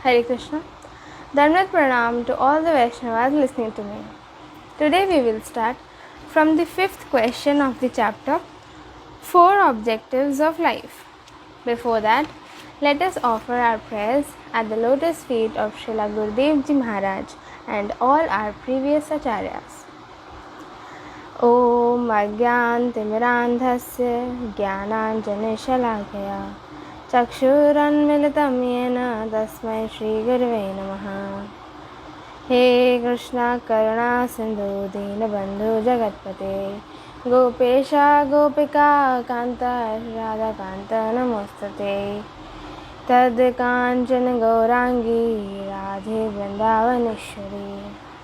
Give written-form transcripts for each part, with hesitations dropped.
Hare Krishna. Dhanvat Pranam to all the Vaishnavas listening to me. Today we will start from the fifth question of the chapter, 4 Objectives of Life. Before that, let us offer our prayers at the lotus feet of Srila Gurudev Ji Maharaj and all our previous acharyas. ॐ अज्ञानतिमिरान्धस्य ज्ञानाञ्जनशलाकया चक्षुरुन्मिलितं येन तस्मै श्रीगुरवे नमः। हे कृष्णा करुणा सिन्धु दीनबन्धु जगत्पते गोपेश गोपिका कान्त राधाकान्त नमोस्तुते। तद्काञ्चन गौराङ्गी राधे वृन्दावनेश्वरी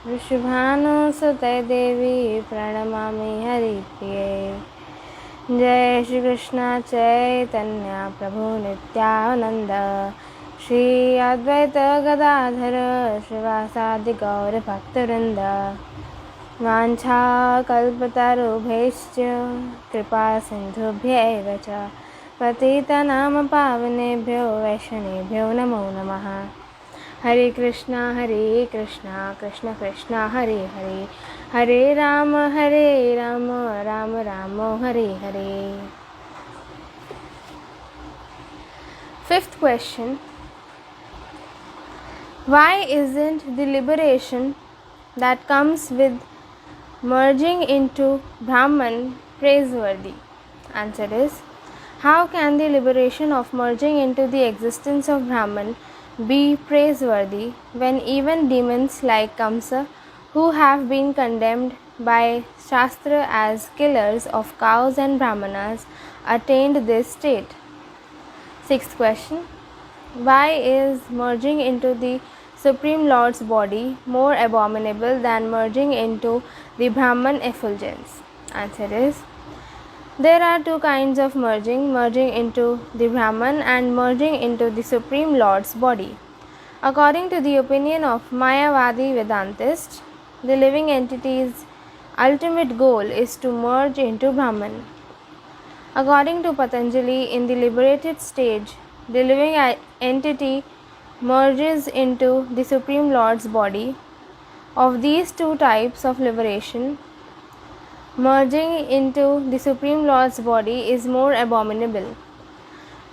वृषभानुसुते देवी प्रणमामि हरिप्रिये। जय श्री कृष्ण चैतन्य प्रभु नित्यानंद श्री अद्वैत गदाधर श्रीवासादि गौर भक्तवृंद वाञ्छा कल्पतरुभ्यश्च कृपा सिन्धुभ्यैव च पतितानां पावनेभ्यो वैष्णवेभ्यो नमो नमः। हरे Krishna Krishna Krishna Hare Hare Hare Ram Ram Ram Hare Hare. Fifth question, why isn't the liberation that comes with merging into Brahman praiseworthy? Answer is, how can the liberation of merging into the existence of Brahman be praiseworthy when even demons like Kamsa, who have been condemned by Shastra as killers of cows and Brahmanas, attained this state? Sixth question, why is merging into the Supreme Lord's body more abominable than merging into the Brahman effulgence? Answer is, there are two kinds of merging into the Brahman and merging into the Supreme Lord's body. According to the opinion of Mayavadi Vedantists, the living entity's ultimate goal is to merge into Brahman. According to Patanjali, in the liberated stage, the living entity merges into the Supreme Lord's body. Of these two types of liberation, merging into the Supreme Lord's body is more abominable.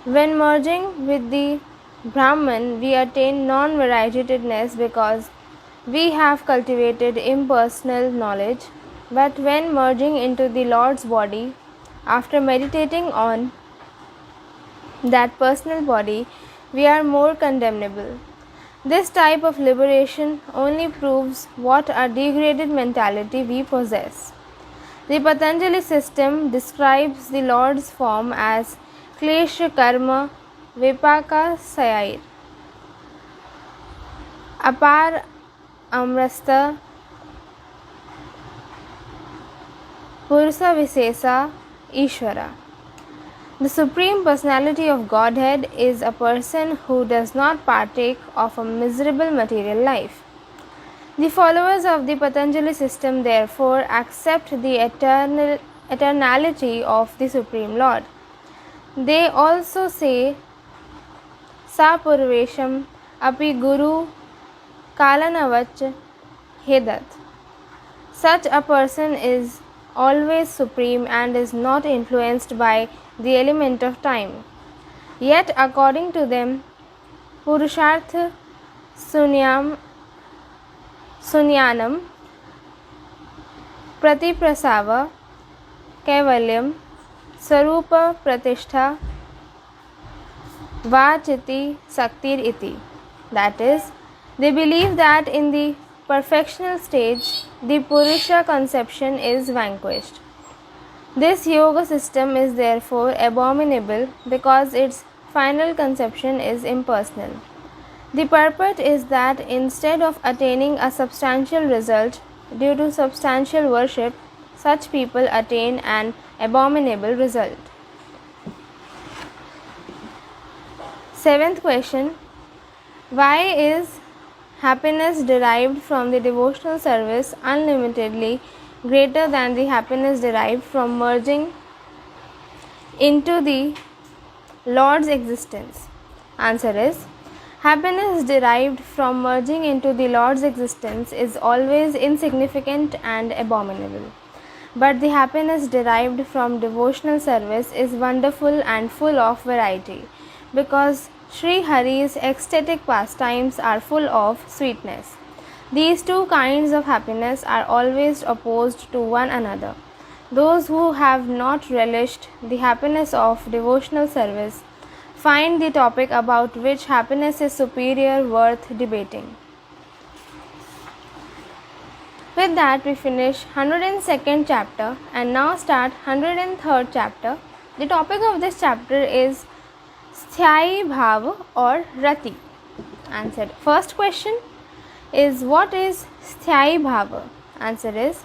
When merging with the Brahman, we attain non-variegatedness because we have cultivated impersonal knowledge, but when merging into the Lord's body, after meditating on that personal body, we are more condemnable. This type of liberation only proves what a degraded mentality we possess. The Patanjali system describes the Lord's form as Klesha Karma Vipaka Sayair Apar Amrasta Pursa Visesa Ishvara. The Supreme Personality of Godhead is a person who does not partake of a miserable material life. The followers of the Patanjali system therefore accept the eternality of the Supreme Lord. They also say Sapurvesham api Guru Kalanavach Hedat. Such a person is always supreme and is not influenced by the element of time. Yet according to them, Purushartha Sunyanam Pratiprasava Kaivalyam Sarupa Pratishtha Vachiti Saktir Iti. That is, they believe that in the perfectional stage, the Purusha conception is vanquished. This yoga system is therefore abominable because its final conception is impersonal. The purport is that instead of attaining a substantial result due to substantial worship, such people attain an abominable result. Seventh question, why is happiness derived from the devotional service unlimitedly greater than the happiness derived from merging into the Lord's existence? Answer is, Happiness derived from merging into the Lord's existence is always insignificant and abominable. But the happiness derived from devotional service is wonderful and full of variety, because Sri Hari's ecstatic pastimes are full of sweetness. These two kinds of happiness are always opposed to one another. Those who have not relished the happiness of devotional service find the topic about which happiness is superior worth debating. With that, we finish 102nd chapter and now start 103rd chapter. The topic of this chapter is Sthyayi Bhava or Rati. Answer. First question is, what is Sthyayi Bhava? Answer is,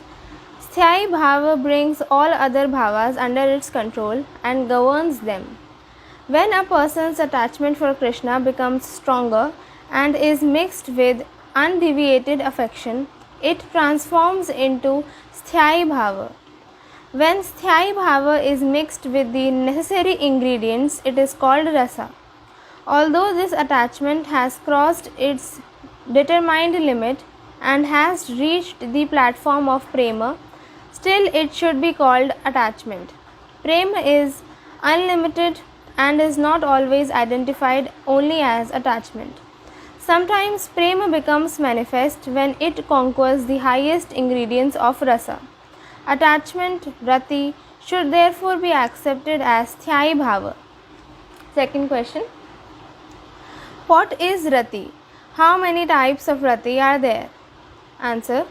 Sthyayi Bhava brings all other bhavas under its control and governs them. When a person's attachment for Krishna becomes stronger and is mixed with undeviated affection, it transforms into Sthyayi Bhava. When Sthyayi Bhava is mixed with the necessary ingredients, it is called Rasa. Although this attachment has crossed its determined limit and has reached the platform of Prema, still it should be called attachment. Prema is unlimited and is not always identified only as attachment. Sometimes prema becomes manifest when it conquers the highest ingredients of rasa. Attachment, rati, should therefore be accepted as sthyayi bhava. Second question. What is rati? How many types of rati are there? Answer.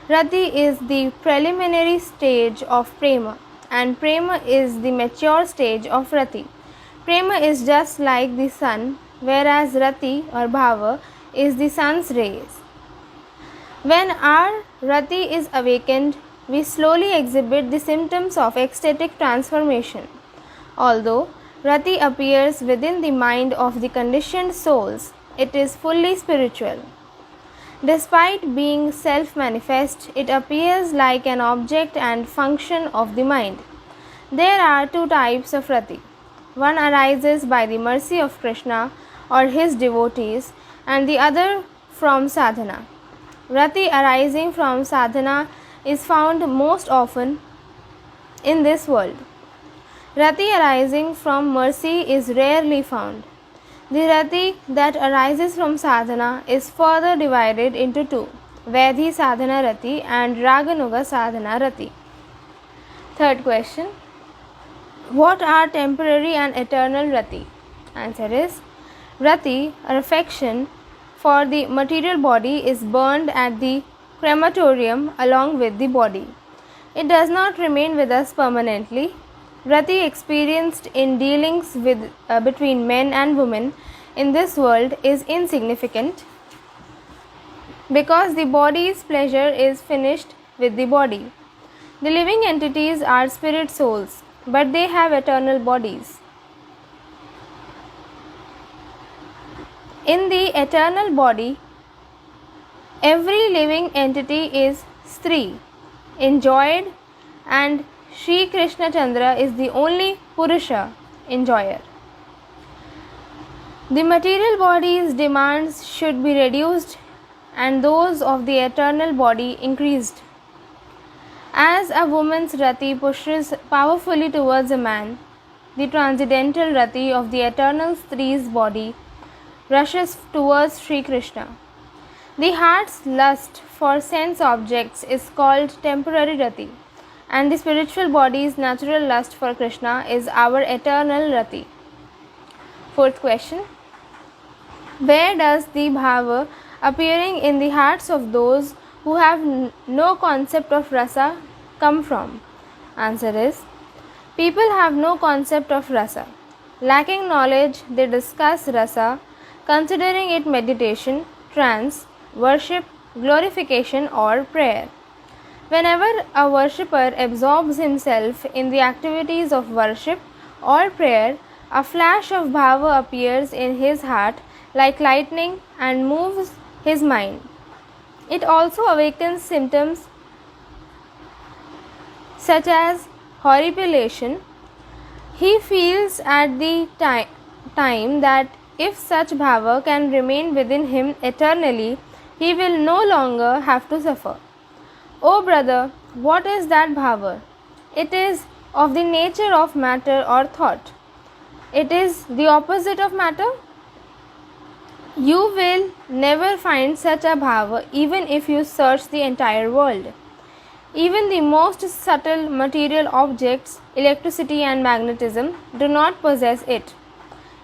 Rati is the preliminary stage of prema and prema is the mature stage of rati. Prema is just like the sun, whereas rati or bhava is the sun's rays. When our rati is awakened, we slowly exhibit the symptoms of ecstatic transformation. Although rati appears within the mind of the conditioned souls, it is fully spiritual. Despite being self-manifest, it appears like an object and function of the mind. There are two types of rati. One arises by the mercy of Krishna or his devotees, and the other from sadhana. Rati arising from sadhana is found most often in this world. Rati arising from mercy is rarely found. The rati that arises from sadhana is further divided into two, Vaidhi sadhana rati and Raganuga sadhana rati. Third question. What are temporary and eternal rati? Answer is, rati, or affection for the material body, is burned at the crematorium along with the body. It does not remain with us permanently. Rati experienced in dealings between men and women in this world is insignificant because the body's pleasure is finished with the body. The living entities are spirit souls, but they have eternal bodies. In the eternal body, every living entity is Stri, enjoyed, and Sri Krishna Chandra is the only Purusha, enjoyer. The material body's demands should be reduced and those of the eternal body increased. As a woman's rati pushes powerfully towards a man, the transcendental rati of the eternal Stri's body rushes towards Sri Krishna. The heart's lust for sense objects is called temporary rati, and the spiritual body's natural lust for Krishna is our eternal rati. Fourth question. Where does the bhava appearing in the hearts of those who have no concept of rasa come from? Answer is, people have no concept of rasa. Lacking knowledge, they discuss rasa, considering it meditation, trance, worship, glorification or prayer. Whenever a worshipper absorbs himself in the activities of worship or prayer, a flash of bhava appears in his heart like lightning and moves his mind. It also awakens symptoms such as horripilation. He feels at the time that if such bhava can remain within him eternally, he will no longer have to suffer. O brother, what is that bhava? It is of the nature of matter or thought. It is the opposite of matter. You will never find such a bhava even if you search the entire world. Even the most subtle material objects, electricity and magnetism, do not possess it.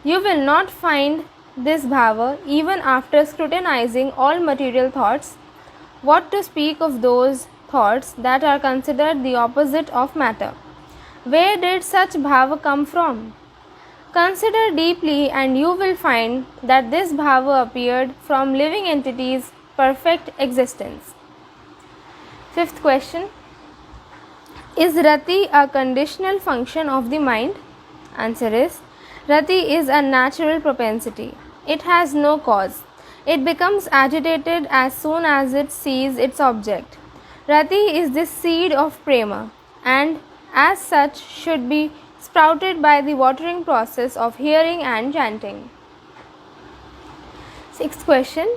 You will not find this bhava even after scrutinizing all material thoughts. What to speak of those thoughts that are considered the opposite of matter? Where did such bhava come from? Consider deeply and you will find that this bhava appeared from living entities' perfect existence. Fifth question. Is rati a conditional function of the mind? Answer is, rati is a natural propensity. It has no cause. It becomes agitated as soon as it sees its object. Rati is the seed of prema and as such should be sprouted by the watering process of hearing and chanting. Sixth question.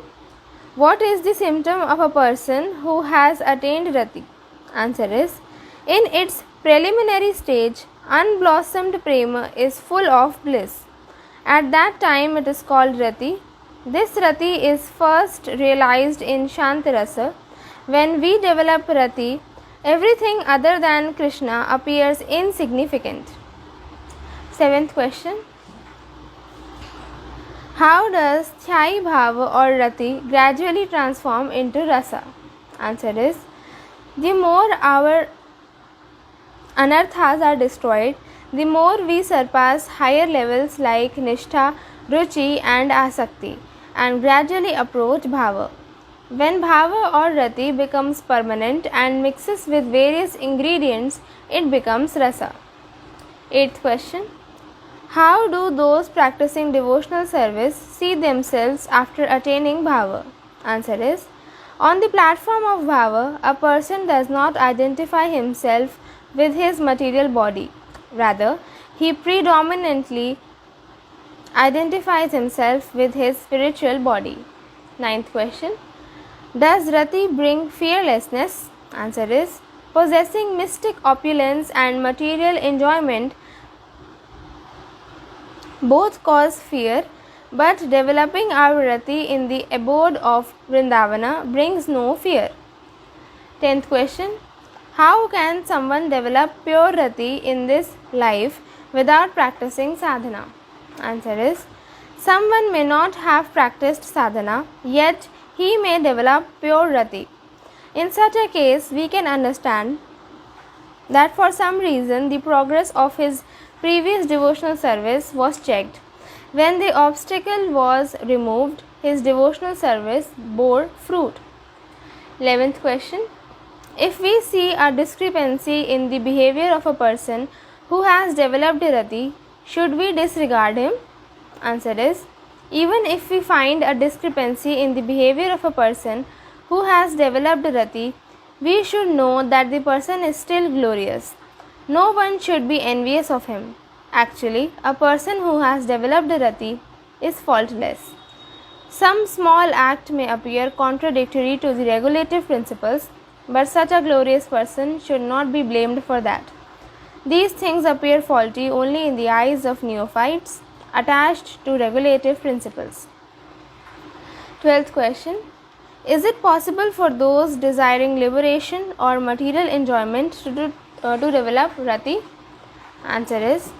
What is the symptom of a person who has attained rati? Answer is, in its preliminary stage, unblossomed prema is full of bliss. At that time it is called rati. This rati is first realized in Shantirasa. When we develop rati, everything other than Krishna appears insignificant. Seventh question. How does Thyai Bhava or Rati gradually transform into Rasa? Answer is, the more our anarthas are destroyed, the more we surpass higher levels like Nishtha, Ruchi and Asakti and gradually approach Bhava. When Bhava or Rati becomes permanent and mixes with various ingredients, it becomes Rasa. Eighth question. How do those practicing devotional service see themselves after attaining Bhava? Answer is, on the platform of Bhava, a person does not identify himself with his material body. Rather, he predominantly identifies himself with his spiritual body. Ninth question. Does Rati bring fearlessness? Answer is, possessing mystic opulence and material enjoyment both cause fear, but developing our rati in the abode of Vrindavana brings no fear. 10th question. How can someone develop pure rati in this life without practicing sadhana? Answer is, someone may not have practiced sadhana, yet he may develop pure rati. In such a case, we can understand that for some reason the progress of his previous devotional service was checked. When the obstacle was removed, his devotional service bore fruit. 11th question. If we see a discrepancy in the behavior of a person who has developed rati, should we disregard him? Answer is, even if we find a discrepancy in the behavior of a person who has developed rati, we should know that the person is still glorious. No one should be envious of him. Actually, a person who has developed rati is faultless. Some small act may appear contradictory to the regulative principles, but such a glorious person should not be blamed for that. These things appear faulty only in the eyes of neophytes attached to regulative principles. 12th question. Is it possible for those desiring liberation or material enjoyment to develop rati? Answer is,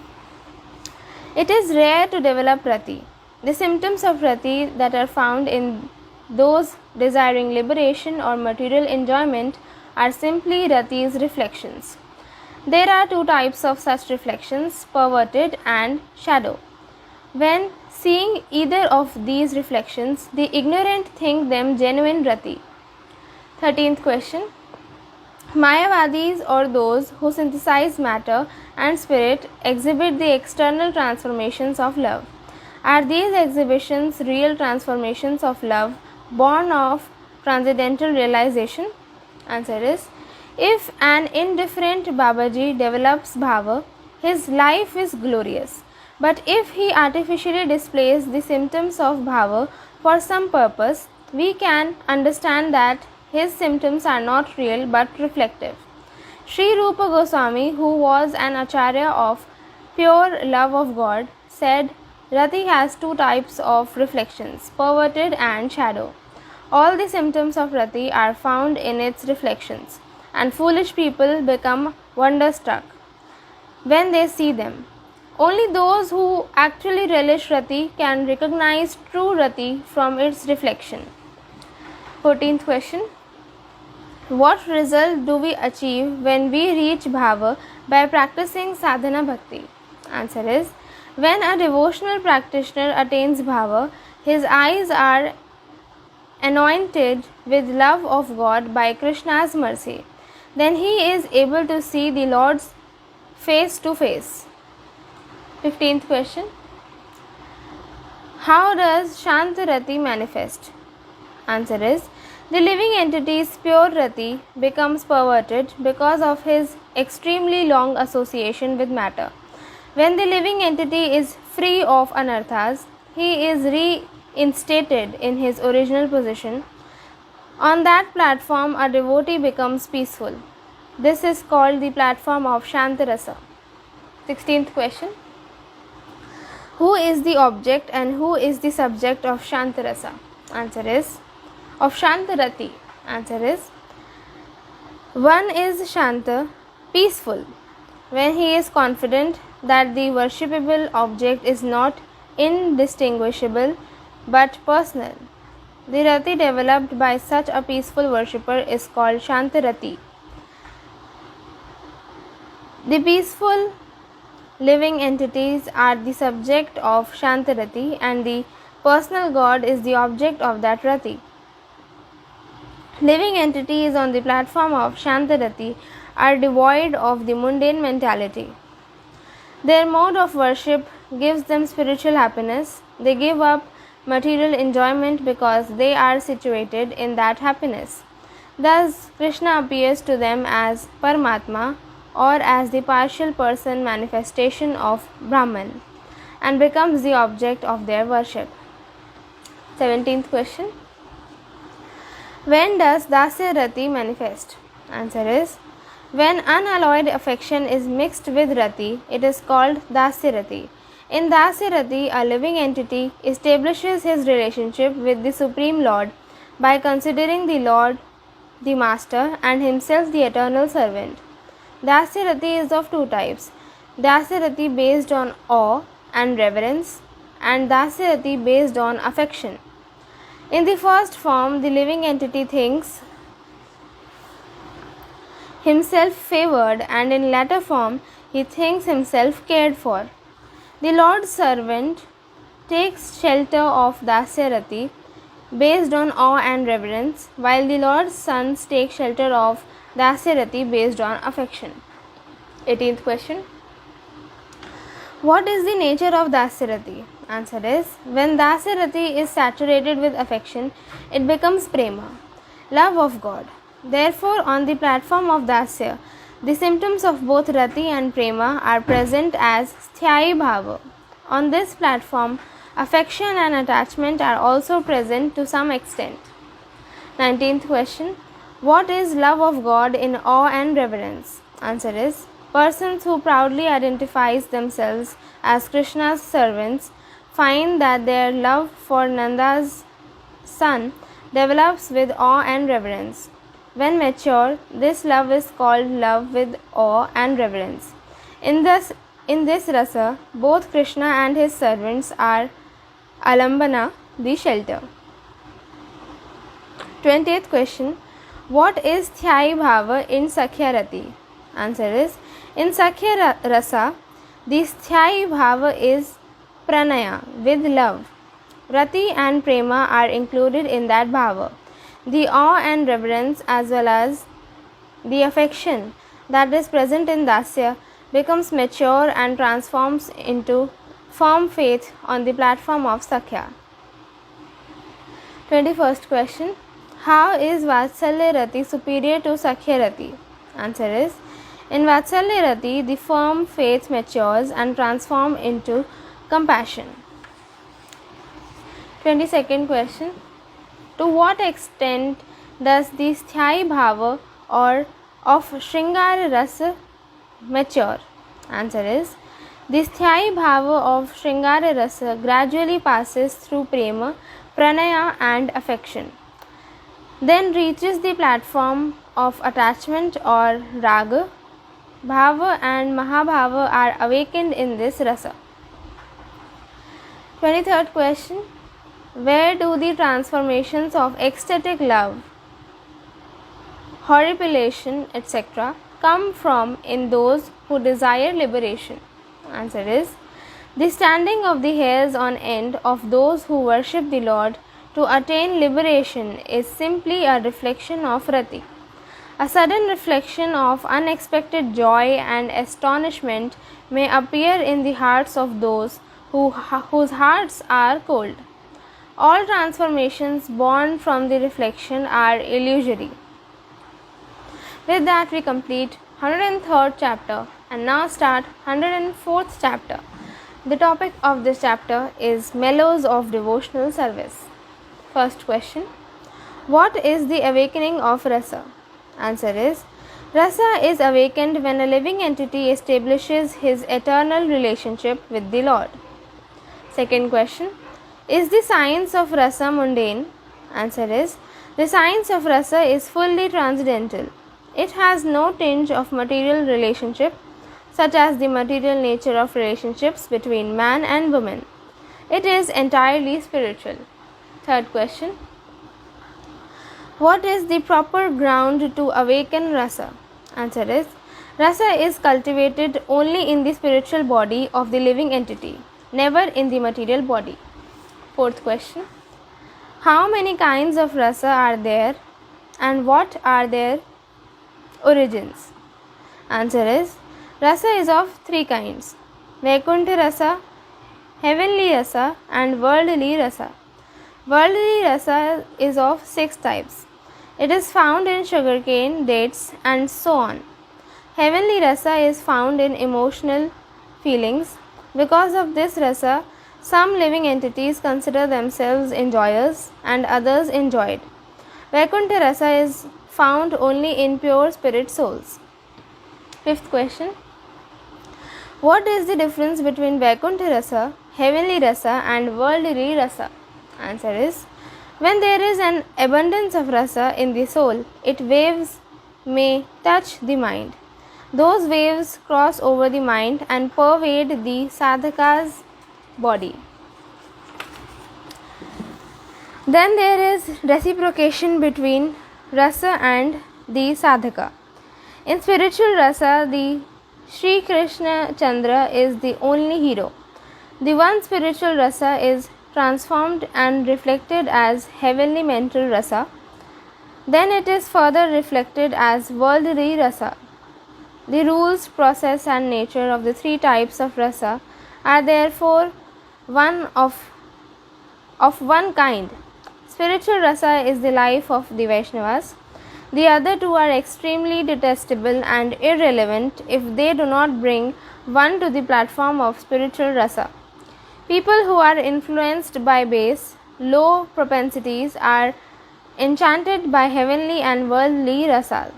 it is rare to develop rati. The symptoms of rati that are found in those desiring liberation or material enjoyment are simply rati's reflections. There are two types of such reflections, perverted and shadow. When seeing either of these reflections, the ignorant think them genuine rati. 13th question. Mayavadis, or those who synthesize matter and spirit, exhibit the external transformations of love. Are these exhibitions real transformations of love born of transcendental realization? Answer is, if an indifferent Babaji develops bhava, his life is glorious. But if he artificially displays the symptoms of bhava for some purpose, we can understand that his symptoms are not real but reflective. Sri Rupa Goswami, who was an acharya of pure love of God, said Rati has two types of reflections, perverted and shadow. All the symptoms of Rati are found in its reflections, and foolish people become wonderstruck when they see them. Only those who actually relish Rati can recognize true Rati from its reflection. 14th question. What result do we achieve when we reach bhava by practicing sadhana bhakti? Answer is, when a devotional practitioner attains bhava, his eyes are anointed with love of God by Krishna's mercy. Then he is able to see the Lord's face to face. 15th question. How does Shantarati manifest? Answer is, the living entity's pure Rati becomes perverted because of his extremely long association with matter. When the living entity is free of anarthas, he is reinstated in his original position. On that platform, a devotee becomes peaceful. This is called the platform of Shantarasa. 16th question. Who is the object and who is the subject of Shantarasa? Answer is, of Shantarati. Answer is, one is Shanta, peaceful, when he is confident that the worshipable object is not indistinguishable but personal. The Rati developed by such a peaceful worshipper is called Shantarati. The peaceful living entities are the subject of Shantarati and the personal God is the object of that Rati. Living entities on the platform of Shantarati are devoid of the mundane mentality. Their mode of worship gives them spiritual happiness. They give up material enjoyment because they are situated in that happiness. Thus, Krishna appears to them as Paramatma or as the partial person manifestation of Brahman and becomes the object of their worship. 17th question. When does Dasya Rati manifest? Answer is, when unalloyed affection is mixed with Rati, it is called Dasya Rati. In Dasya Rati, a living entity establishes his relationship with the Supreme Lord by considering the Lord the Master and himself the eternal servant. Dasya Rati is of two types, Dasya Rati based on awe and reverence and Dasya Rati based on affection. In the first form, the living entity thinks himself favored and in latter form, he thinks himself cared for. The Lord's servant takes shelter of Dasya Rati based on awe and reverence, while the Lord's sons take shelter of Dasya Rati based on affection. 18th question. What is the nature of Dasya Rati? Answer is, when Dasya Rati is saturated with affection, it becomes prema, love of God. Therefore, on the platform of Dasya, the symptoms of both Rati and prema are present as sthyayi bhava. On this platform, affection and attachment are also present to some extent. 19th question. What is love of God in awe and reverence? Answer is, persons who proudly identifies themselves as Krishna's servants find that their love for Nanda's son develops with awe and reverence. When mature, this love is called love with awe and reverence. In this rasa, both Krishna and his servants are alambana, the shelter. 20th question. What is sthyayi bhava in Sakhya Rati? Answer is, in Sakhya Rasa, the sthyayi bhava is pranaya, with love. Rati and prema are included in that bhava. The awe and reverence as well as the affection that is present in Dasya becomes mature and transforms into firm faith on the platform of Sakhya. 21st question. How is Vatsalya Rati superior to Sakhya Rati? Answer is, in Vatsalya Rati, the firm faith matures and transforms into compassion. 22nd question. To what extent does the Sthyayi Bhava or of Shringara Rasa mature? Answer is, the Sthyayi Bhava of Shringara Rasa gradually passes through Prema, Pranaya and affection, then reaches the platform of attachment or Raga. Bhava and Mahabhava are awakened in this Rasa. 23rd question. Where do the transformations of ecstatic love, horripilation, etc. come from in those who desire liberation? Answer is, the standing of the hairs on end of those who worship the Lord to attain liberation is simply a reflection of rati. A sudden reflection of unexpected joy and astonishment may appear in the hearts of those whose hearts are cold. All transformations born from the reflection are illusory. With that, we complete 103rd chapter and now start 104th chapter. The topic of this chapter is Mellows of Devotional Service. First question. What is the awakening of Rasa? Answer is, Rasa is awakened when a living entity establishes his eternal relationship with the Lord. Second question. Is the science of Rasa mundane? Answer is, the science of Rasa is fully transcendental. It has no tinge of material relationship, such as the material nature of relationships between man and woman. It is entirely spiritual. Third question. What is the proper ground to awaken Rasa? Answer is, Rasa is cultivated only in the spiritual body of the living entity, never in the material body. Fourth question. How many kinds of Rasa are there and what are their origins? Answer is, Rasa is of three kinds: Vaikuntha Rasa, Heavenly Rasa and Worldly Rasa. Worldly Rasa is of 6 types. It is found in sugarcane, dates and so on. Heavenly Rasa is found in emotional feelings. Because of this Rasa, some living entities consider themselves enjoyers and others enjoyed. Vaikuntha Rasa is found only in pure spirit souls. Fifth question. What is the difference between Vaikuntha Rasa, Heavenly Rasa and Worldly Rasa? Answer is, when there is an abundance of Rasa in the soul, its waves may touch the mind. Those waves cross over the mind and pervade the sadhaka's body. Then there is reciprocation between Rasa and the sadhaka. In spiritual Rasa, the Sri Krishna Chandra is the only hero. The one spiritual Rasa is transformed and reflected as heavenly mental Rasa. Then it is further reflected as worldly Rasa. The rules, process and nature of the 3 types of Rasa are therefore one of one kind. Spiritual Rasa is the life of the Vaishnavas. The other 2 are extremely detestable and irrelevant if they do not bring one to the platform of spiritual Rasa. People who are influenced by base, low propensities are enchanted by heavenly and worldly Rasa.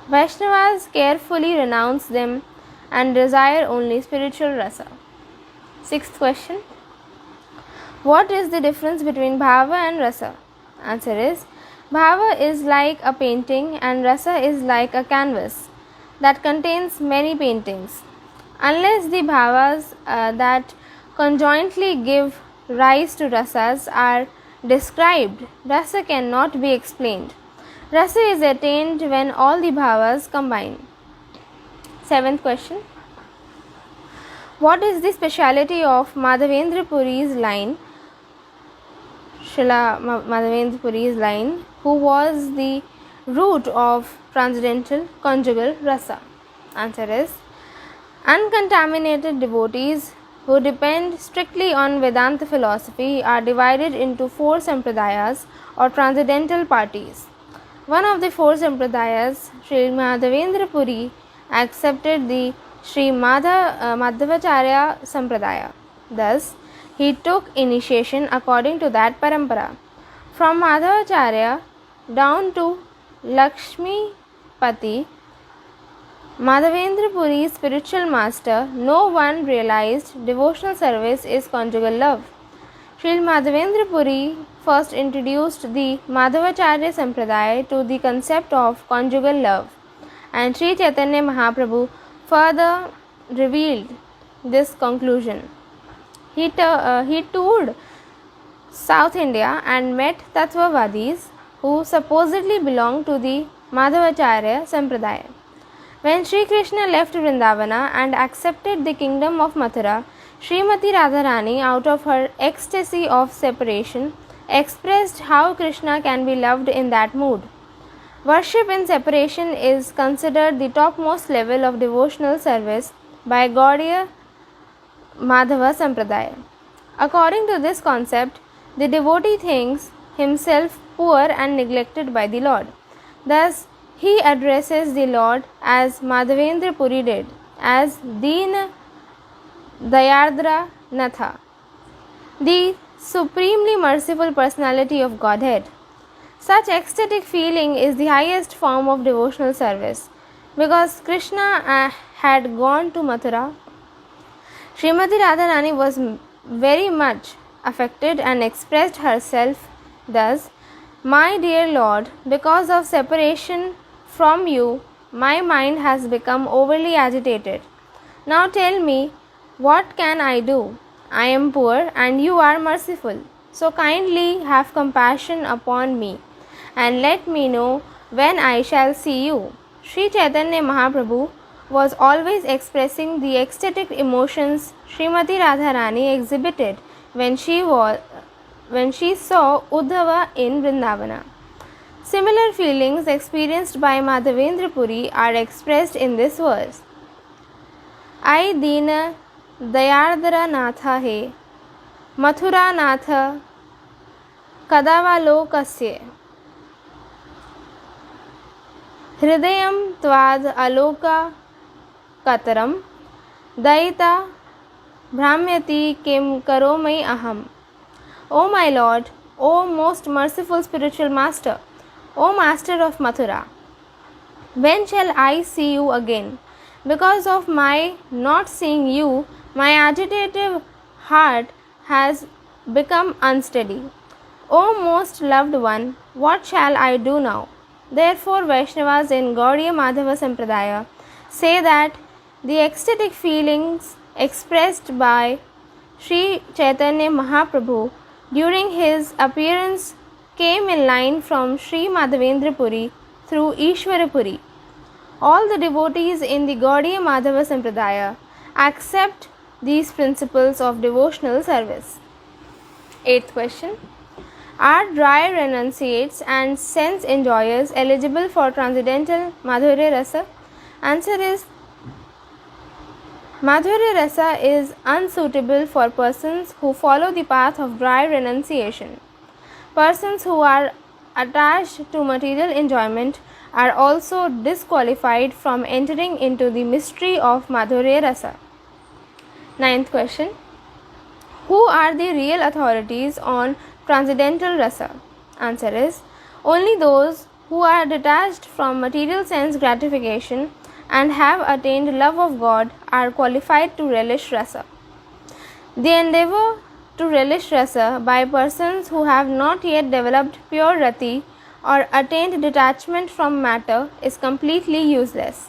Vaishnavas carefully renounce them and desire only spiritual Rasa. Sixth question. What is the difference between Bhava and Rasa? Answer is, Bhava is like a painting and Rasa is like a canvas that contains many paintings. Unless the Bhavas that conjointly give rise to Rasas are described, Rasa cannot be explained. Rasa is attained when all the Bhavas combine. Seventh question. What is the speciality of Madhavendra Puri's line, Srila Madhavendra Puri's line, who was the root of transcendental conjugal Rasa? Answer is, uncontaminated devotees who depend strictly on Vedanta philosophy are divided into 4 sampradayas or transcendental parties. One of the 4 sampradayas, Sri Madhavendra Puri, accepted the Sri Madhavacharya Sampradaya. Thus, he took initiation according to that parampara. From Madhavacharya down to Lakshmipati, Madhavendra Puri's spiritual master, no one realized devotional service is conjugal love. Sri Madhavendra Puri first introduced the Madhavacharya Sampradaya to the concept of conjugal love, and Sri Chaitanya Mahaprabhu further revealed this conclusion. He toured South India and met Tattvavadis who supposedly belonged to the Madhavacharya Sampradaya. When Sri Krishna left Vrindavana and accepted the kingdom of Mathura, Srimati Radharani, out of her ecstasy of separation, expressed how Krishna can be loved in that mood. Worship in separation is considered the topmost level of devotional service by Gaudiya Madhava Sampradaya. According to this concept, the devotee thinks himself poor and neglected by the Lord. Thus, he addresses the Lord as Madhavendra Puri did, as Deen Dayardra Natha, the supremely merciful personality of Godhead. Such ecstatic feeling is the highest form of devotional service. Because Krishna had gone to Mathura, Srimati Radharani was very much affected and expressed herself thus: "My dear Lord, because of separation from you, my mind has become overly agitated. Now tell me, what can I do? I am poor and you are merciful. So kindly have compassion upon me and let me know when I shall see you." Sri Chaitanya Mahaprabhu was always expressing the ecstatic emotions Srimati Radharani exhibited when she saw Uddhava in Vrindavana. Similar feelings experienced by Madhavendra Puri are expressed in this verse. "I Deena Dayardra Natha he, Mathura Natha Kadavalokasya, Hridayam Tvad Aloka Kataram, Daita Brahmyati Kim Karomai Aham." O my Lord, O most merciful spiritual master, O master of Mathura, when shall I see you again? Because of my not seeing you, my agitated heart has become unsteady. O most loved one, what shall I do now? Therefore, Vaishnavas in Gaudiya Madhava Sampradaya say that the ecstatic feelings expressed by Sri Chaitanya Mahaprabhu during his appearance came in line from Sri Madhavendra Puri through Ishwara Puri. All the devotees in the Gaudiya Madhava Sampradaya accept these principles of devotional service. 8th question. Are dry renunciates and sense enjoyers eligible for transcendental Madhurya Rasa? Answer is Madhurya Rasa is unsuitable for persons who follow the path of dry renunciation. Persons who are attached to material enjoyment are also disqualified from entering into the mystery of Madhurya Rasa. 9th question. Who are the real authorities on transcendental rasa? Answer is only those who are detached from material sense gratification and have attained love of God are qualified to relish rasa. The endeavor to relish rasa by persons who have not yet developed pure rati or attained detachment from matter is completely useless.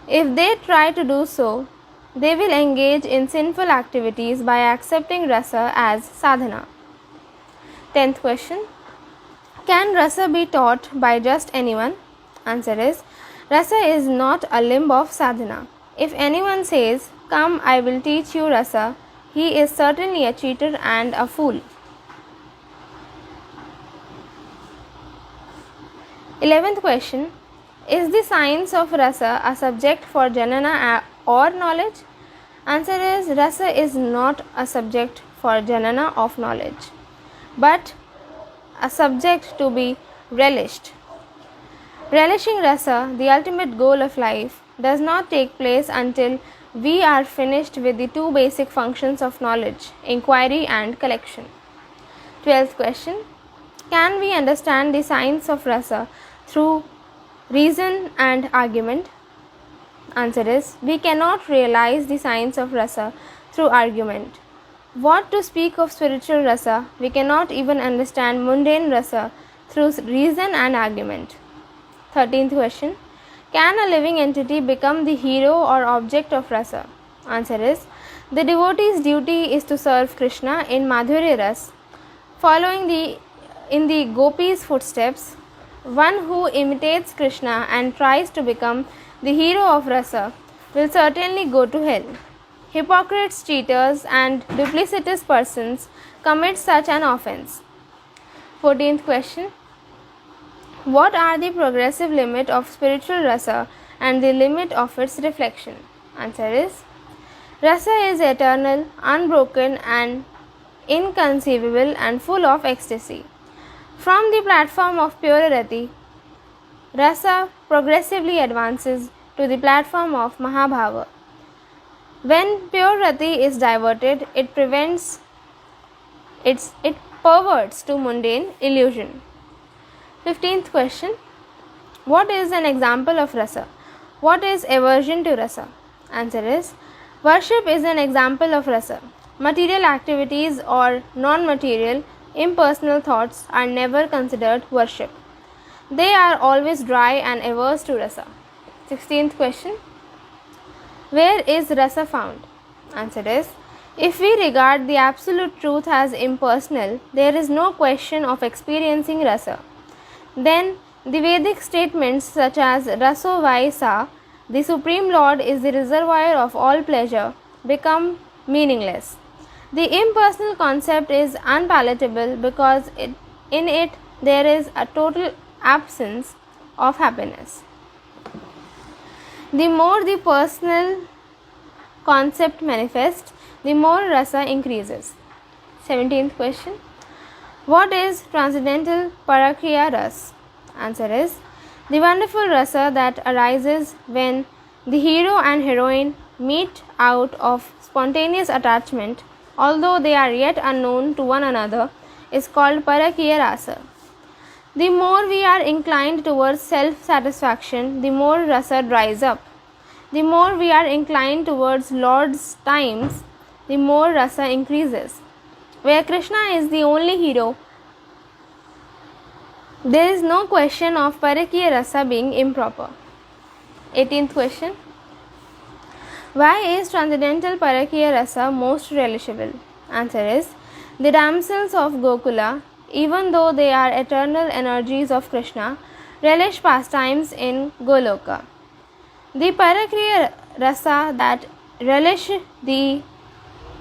If they try to do so, they will engage in sinful activities by accepting rasa as sadhana. 10th question. Can rasa be taught by just anyone? Answer is rasa is not a limb of sadhana. If anyone says, "Come, I will teach you rasa," he is certainly a cheater and a fool. 11th question. Is the science of rasa a subject for janana or knowledge? Answer is rasa is not a subject for janana of knowledge, but a subject to be relished. Relishing rasa, the ultimate goal of life, does not take place until we are finished with the two basic functions of knowledge, inquiry and collection. 12th question. Can we understand the science of rasa through reason and argument? Answer is, we cannot realize the science of rasa through argument. What to speak of spiritual rasa, we cannot even understand mundane rasa through reason and argument. 13th question. Can a living entity become the hero or object of rasa? Answer is, the devotee's duty is to serve Krishna in Madhurya Ras, following in the gopis' footsteps. One who imitates Krishna and tries to become the hero of rasa will certainly go to hell. Hypocrites, cheaters, and duplicitous persons commit such an offense. 14th question. What are the progressive limit of spiritual rasa and the limit of its reflection? Answer is, rasa is eternal, unbroken, and inconceivable and full of ecstasy. From the platform of pure rati, rasa progressively advances to the platform of Mahabhava. When pure rati is diverted, it perverts to mundane illusion. 15th question. What is an example of rasa? What is aversion to rasa? Answer is, worship is an example of rasa. Material activities or non-material, impersonal thoughts are never considered worship. They are always dry and averse to rasa. 16th question. Where is rasa found? Answer is, if we regard the absolute truth as impersonal, there is no question of experiencing rasa. Then the Vedic statements such as raso vai sa, the Supreme Lord is the reservoir of all pleasure, become meaningless. The impersonal concept is unpalatable because in it there is a total absence of happiness. The more the personal concept manifests, the more rasa increases. 17th question. What is transcendental parakriya ras? Answer is, the wonderful rasa that arises when the hero and heroine meet out of spontaneous attachment, although they are yet unknown to one another, is called parakriya rasa. The more we are inclined towards self-satisfaction, the more rasa dries up. The more we are inclined towards Lord's times, the more rasa increases. Where Krishna is the only hero, there is no question of parakriya rasa being improper. 18th question. Why is transcendental parakriya rasa most relishable? Answer is, the damsels of Gokula, even though they are eternal energies of Krishna, relish pastimes in Goloka. The parakriya rasa that relish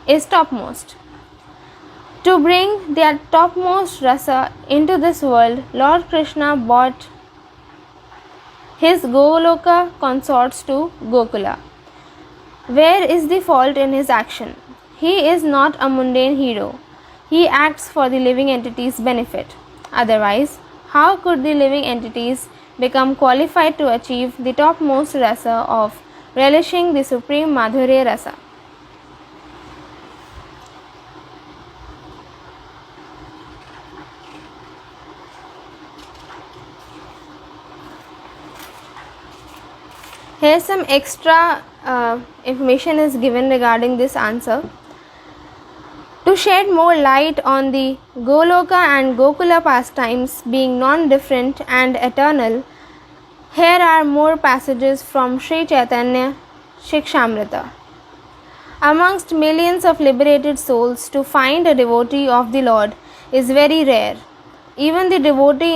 is topmost. To bring their topmost rasa into this world, Lord Krishna brought his Goloka consorts to Gokula. Where is the fault in his action? He is not a mundane hero. He acts for the living entity's benefit. Otherwise, how could the living entities become qualified to achieve the topmost rasa of relishing the supreme Madhurya rasa? Here some extra information is given regarding this answer. To shed more light on the Goloka and Gokula pastimes being non-different and eternal, here are more passages from Sri Chaitanya Shikshamrita. Amongst millions of liberated souls, to find a devotee of the Lord is very rare. Even the devotee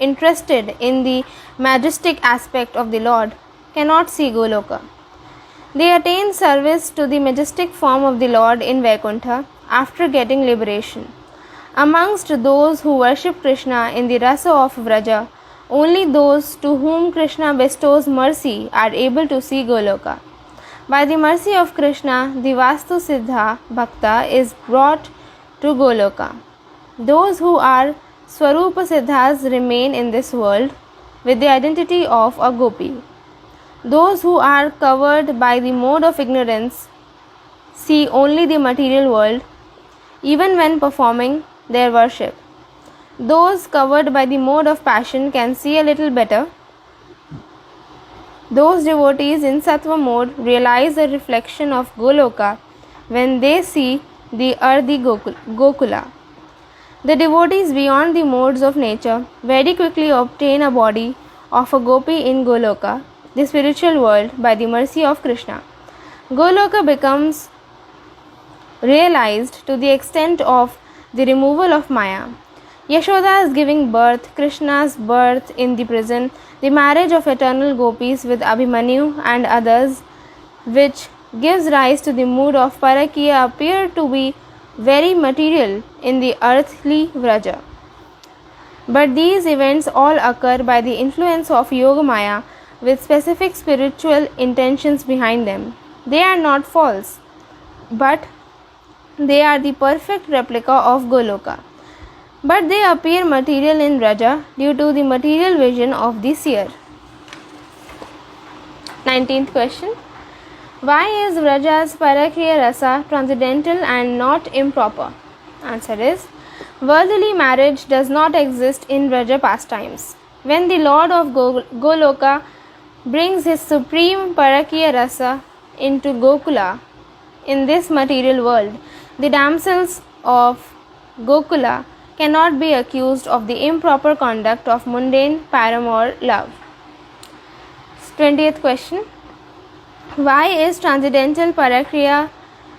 interested in the majestic aspect of the Lord cannot see Goloka. They attain service to the majestic form of the Lord in Vaikuntha after getting liberation. Amongst those who worship Krishna in the rasa of Vraja, only those to whom Krishna bestows mercy are able to see Goloka. By the mercy of Krishna, the Vastu Siddha Bhakta is brought to Goloka. Those who are Swarupa Siddhas remain in this world with the identity of a gopi. Those who are covered by the mode of ignorance see only the material world, even when performing their worship. Those covered by the mode of passion can see a little better. Those devotees in Sattva mode realize the reflection of Goloka when they see the earthy Gokula. The devotees beyond the modes of nature very quickly obtain a body of a gopi in Goloka, the spiritual world, by the mercy of Krishna. Goloka becomes realized to the extent of the removal of Maya. Yashoda is giving birth, Krishna's birth in the prison, the marriage of eternal gopis with Abhimanyu and others, which gives rise to the mood of Parakiya, appear to be very material in the earthly Vraja. But these events all occur by the influence of Yogamaya with specific spiritual intentions behind them. They are not false, but they are the perfect replica of Goloka. But they appear material in Vraja due to the material vision of the seer. 19th question. Why is Vraja's Parakriya Rasa transcendental and not improper? Answer is, worldly marriage does not exist in Vraja pastimes. When the Lord of Goloka brings his supreme Parakriya Rasa into Gokula in this material world, the damsels of Gokula cannot be accused of the improper conduct of mundane paramour love. 20th question. Why is transcendental Parakriya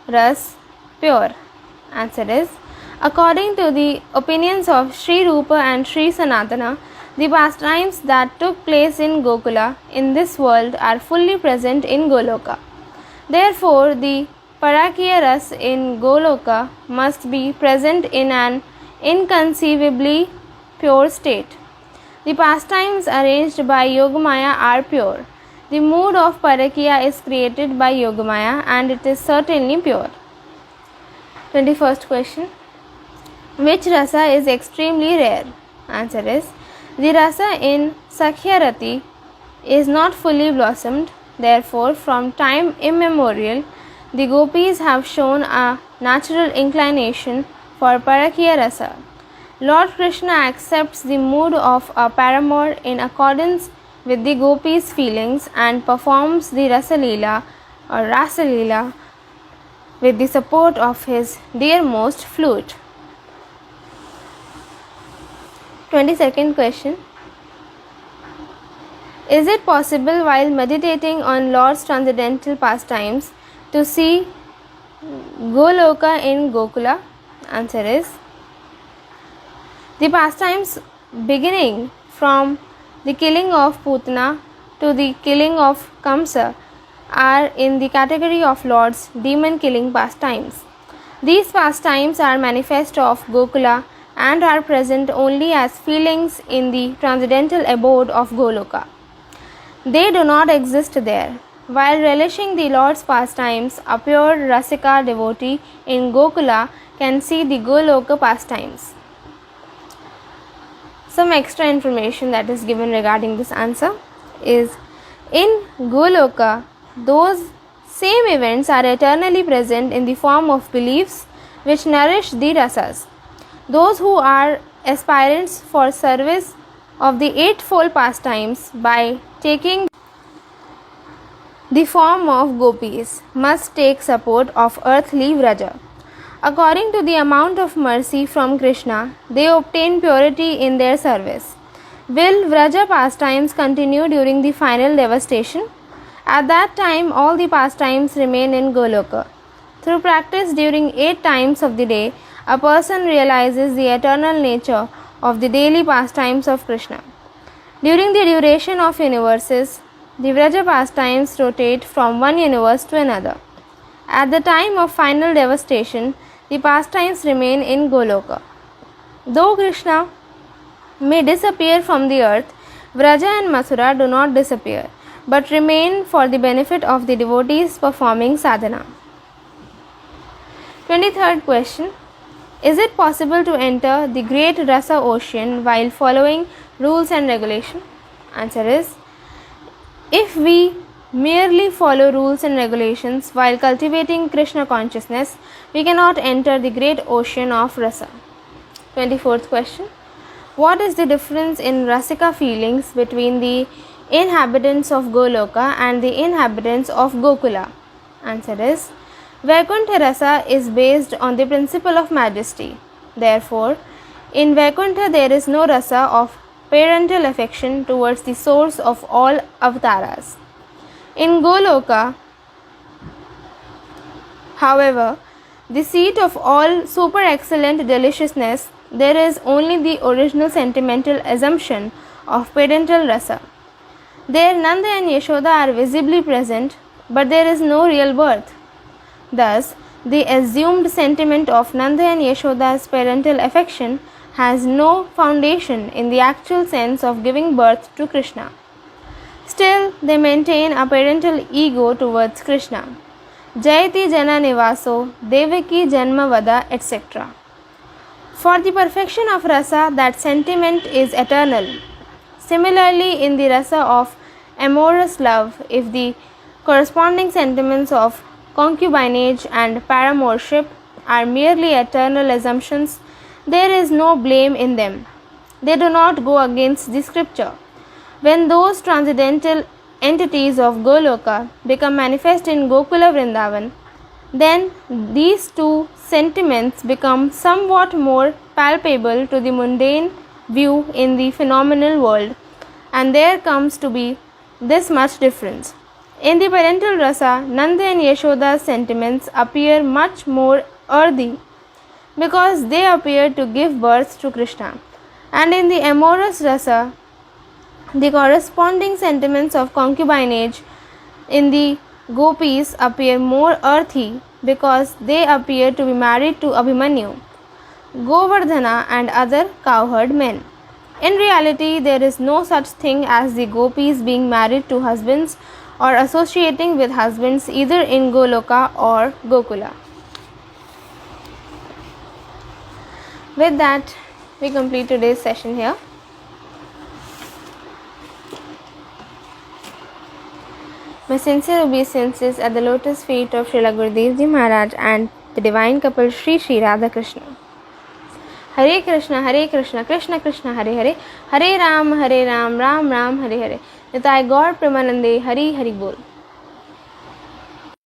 Ras pure? Answer is, according to the opinions of Sri Rupa and Sri Sanatana, the pastimes that took place in Gokula in this world are fully present in Goloka. Therefore, the Parakriya Ras in Goloka must be present in an inconceivably pure state. The pastimes arranged by Yogamaya are pure. The mood of Parakriya is created by Yogamaya and it is certainly pure. 21st question. Which rasa is extremely rare? Answer is, the rasa in Sakhyarati is not fully blossomed. Therefore, from time immemorial, the gopis have shown a natural inclination for Parakriya rasa. Lord Krishna accepts the mood of a paramour in accordance with the gopis' feelings and performs the Rasa Leela or Rasa Leela with the support of his dearmost flute. 22nd question. Is it possible while meditating on Lord's transcendental pastimes to see Goloka in Gokula? Answer is, the pastimes beginning from the killing of Putana to the killing of Kamsa are in the category of Lord's demon killing pastimes. These pastimes are manifest of Gokula and are present only as feelings in the transcendental abode of Goloka. They do not exist there. While relishing the Lord's pastimes, a pure Rasika devotee in Gokula can see the Goloka pastimes. Some extra information that is given regarding this answer is, in Goloka, those same events are eternally present in the form of beliefs which nourish the rasas. Those who are aspirants for service of the eightfold pastimes by taking the form of gopis must take support of earthly Vraja. According to the amount of mercy from Krishna, they obtain purity in their service. Will Vraja pastimes continue during the final devastation? At that time, all the pastimes remain in Goloka. Through practice during 8 times of the day, a person realizes the eternal nature of the daily pastimes of Krishna. During the duration of universes, the Vraja pastimes rotate from one universe to another. At the time of final devastation, the pastimes remain in Goloka. Though Krishna may disappear from the earth, Vraja and Mathura do not disappear, but remain for the benefit of the devotees performing sadhana. 23rd question. Is it possible to enter the great Rasa ocean while following rules and regulation? Answer is, if we merely follow rules and regulations while cultivating Krishna consciousness, we cannot enter the great ocean of rasa. 24th question. What is the difference in rasika feelings between the inhabitants of Goloka and the inhabitants of Gokula? Answer is, Vaikuntha rasa is based on the principle of majesty. Therefore, in Vaikuntha there is no rasa of parental affection towards the source of all avatars. In Goloka, however, the seat of all super excellent deliciousness, there is only the original sentimental assumption of parental rasa. There Nanda and Yashoda are visibly present, but there is no real birth. Thus, the assumed sentiment of Nanda and Yashoda's parental affection has no foundation in the actual sense of giving birth to Krishna. Still, they maintain a parental ego towards Krishna. Jayati Jana Nivaso, Devaki Janmavada, etc. For the perfection of rasa, that sentiment is eternal. Similarly, in the rasa of amorous love, if the corresponding sentiments of concubinage and paramourship are merely eternal assumptions, there is no blame in them. They do not go against the scripture. When those transcendental entities of Goloka become manifest in Gokula Vrindavan, then these two sentiments become somewhat more palpable to the mundane view in the phenomenal world, and there comes to be this much difference. In the parental rasa, Nanda and Yashoda's sentiments appear much more earthy because they appear to give birth to Krishna, and in the amorous rasa, the corresponding sentiments of concubinage in the gopis appear more earthy because they appear to be married to Abhimanyu, Govardhana and other cowherd men. In reality, there is no such thing as the gopis being married to husbands or associating with husbands either in Goloka or Gokula. With that, we complete today's session here. My sincere obeisances at the lotus feet of Srila Gurudev Ji Maharaj and the divine couple Sri Sri Radha Krishna. Hare Krishna, Krishna Krishna, Hare Hare, Hare Ram, Ram Ram, Hare Hare. Nitai Gaur Premanande, Hari Hari Bol.